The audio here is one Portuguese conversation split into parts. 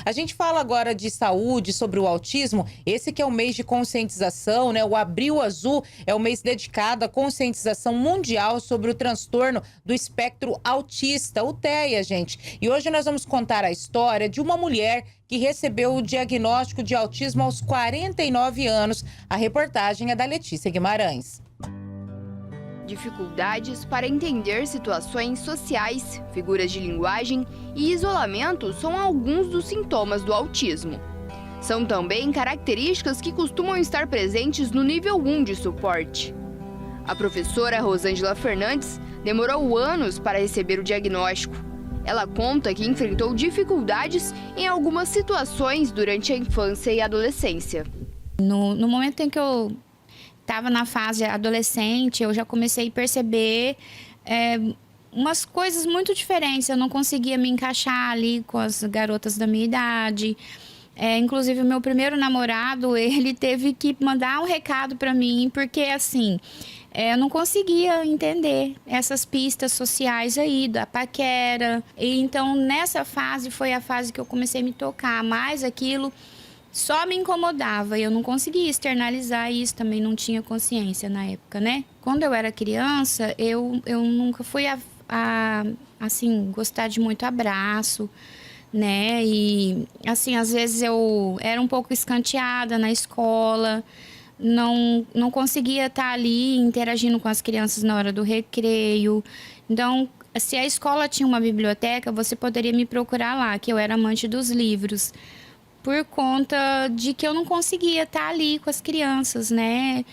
A gente fala agora de saúde, sobre o autismo, esse que é o mês de conscientização, né? O Abril Azul é o mês dedicado à conscientização mundial sobre o transtorno do espectro autista, o TEA, gente. E hoje nós vamos contar a história de uma mulher que recebeu o diagnóstico de autismo aos 49 anos. A reportagem é da Letícia Guimarães. Dificuldades para entender situações sociais, figuras de linguagem e isolamento são alguns dos sintomas do autismo. São também características que costumam estar presentes no nível 1 de suporte. A professora Rosângela Fernandes demorou anos para receber o diagnóstico. Ela conta que enfrentou dificuldades em algumas situações durante a infância e adolescência. No momento em que eu estava na fase adolescente, eu já comecei a perceber umas coisas muito diferentes. Eu não conseguia me encaixar ali com as garotas da minha idade. Inclusive, o meu primeiro namorado, ele teve que mandar um recado para mim, porque assim, eu não conseguia entender essas pistas sociais aí, da paquera. E então, nessa fase, foi a fase que eu comecei a me tocar, mas aquilo só me incomodava, eu não conseguia externalizar isso, também não tinha consciência na época, né? Quando eu era criança, eu nunca fui assim, gostar de muito abraço, né? E, assim, às vezes eu era um pouco escanteada na escola, não conseguia estar ali interagindo com as crianças na hora do recreio. Então, se a escola tinha uma biblioteca, você poderia me procurar lá, que eu era amante dos livros, por conta de que eu não conseguia estar ali com as crianças, né?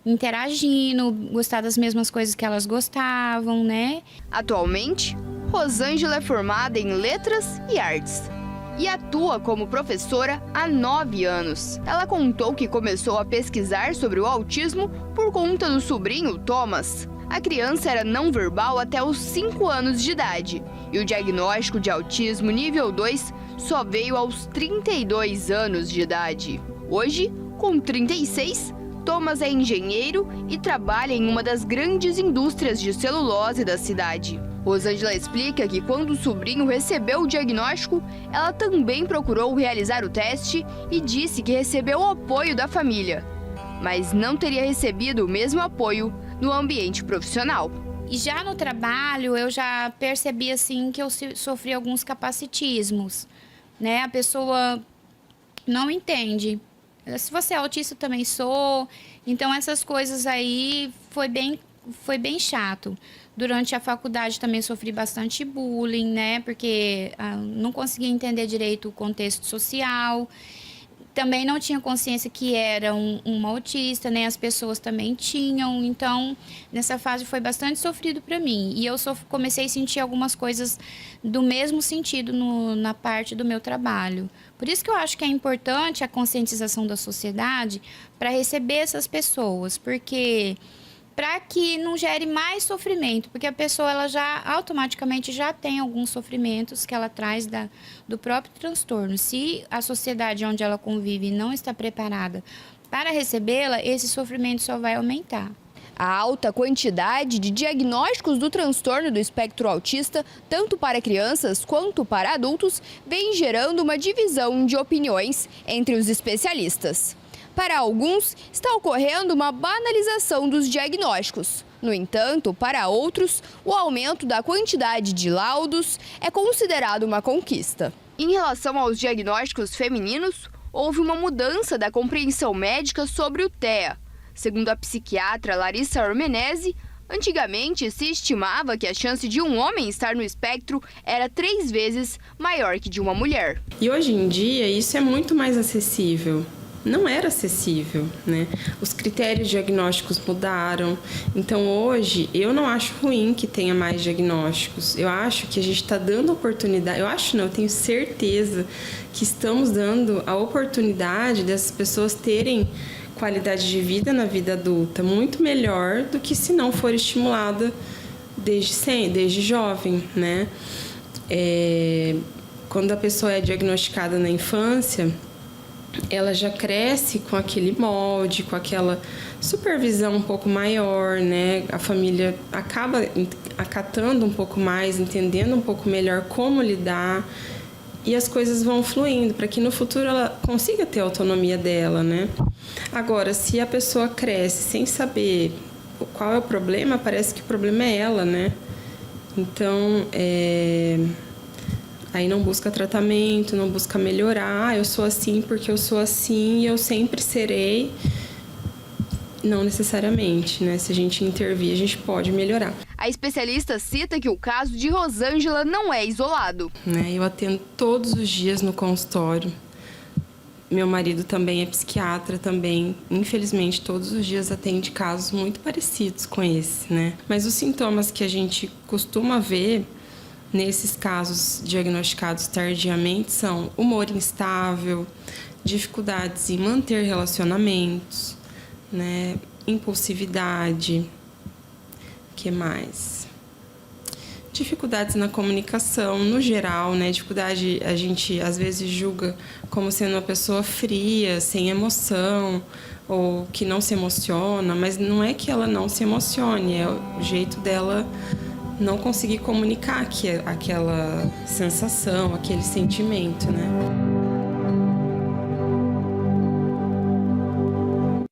Interagindo, gostar das mesmas coisas que elas gostavam, né? Atualmente, Rosângela é formada em Letras e Artes e atua como professora há 9 anos. Ela contou que começou a pesquisar sobre o autismo por conta do sobrinho Thomas. A criança era não verbal até os 5 anos de idade e o diagnóstico de autismo nível 2 só veio aos 32 anos de idade. Hoje, com 36, Thomas é engenheiro e trabalha em uma das grandes indústrias de celulose da cidade. Rosângela explica que quando o sobrinho recebeu o diagnóstico, ela também procurou realizar o teste e disse que recebeu o apoio da família, mas não teria recebido o mesmo apoio no ambiente profissional. E já no trabalho, eu já percebi assim que eu sofri alguns capacitismos, né? A pessoa não entende. Se você é autista, eu também sou. Então, essas coisas aí foi bem chato. Durante a faculdade também sofri bastante bullying, né? Porque não conseguia entender direito o contexto social. Também não tinha consciência que era um autista, né? As pessoas também tinham. Então, nessa fase foi bastante sofrido para mim. E eu comecei a sentir algumas coisas do mesmo sentido na parte do meu trabalho. Por isso que eu acho que é importante a conscientização da sociedade para receber essas pessoas. Porque para que não gere mais sofrimento, porque a pessoa ela já automaticamente já tem alguns sofrimentos que ela traz do próprio transtorno. Se a sociedade onde ela convive não está preparada para recebê-la, esse sofrimento só vai aumentar. A alta quantidade de diagnósticos do transtorno do espectro autista, tanto para crianças quanto para adultos, vem gerando uma divisão de opiniões entre os especialistas. Para alguns, está ocorrendo uma banalização dos diagnósticos. No entanto, para outros, o aumento da quantidade de laudos é considerado uma conquista. Em relação aos diagnósticos femininos, houve uma mudança da compreensão médica sobre o TEA. Segundo a psiquiatra Larissa Ormenese, antigamente se estimava que a chance de um homem estar no espectro era 3 vezes maior que de uma mulher. E hoje em dia isso é muito mais acessível. Não era acessível, né? Os critérios diagnósticos mudaram. Então, hoje, eu não acho ruim que tenha mais diagnósticos. Eu acho que a gente está dando oportunidade... eu tenho certeza que estamos dando a oportunidade dessas pessoas terem qualidade de vida na vida adulta muito melhor do que se não for estimulada desde jovem, né? Quando a pessoa é diagnosticada na infância, ela já cresce com aquele molde, com aquela supervisão um pouco maior, né? A família acaba acatando um pouco mais, entendendo um pouco melhor como lidar. e as coisas vão fluindo, para que no futuro ela consiga ter a autonomia dela, né? Agora, se a pessoa cresce sem saber qual é o problema, parece que o problema é ela, né? Então, aí não busca tratamento, não busca melhorar. Eu sou assim porque eu sou assim e eu sempre serei. Não necessariamente, né? Se a gente intervir, a gente pode melhorar. A especialista cita que o caso de Rosângela não é isolado. Eu atendo todos os dias no consultório. Meu marido também é psiquiatra, também, infelizmente, todos os dias atende casos muito parecidos com esse, né? Mas os sintomas que a gente costuma ver nesses casos diagnosticados tardiamente são humor instável, dificuldades em manter relacionamentos, né? Impulsividade, que mais? Dificuldades na comunicação, no geral, né? Dificuldade, a gente às vezes julga como sendo uma pessoa fria, sem emoção, ou que não se emociona, mas não é que ela não se emocione, é o jeito dela não conseguir comunicar aquela sensação, aquele sentimento, né?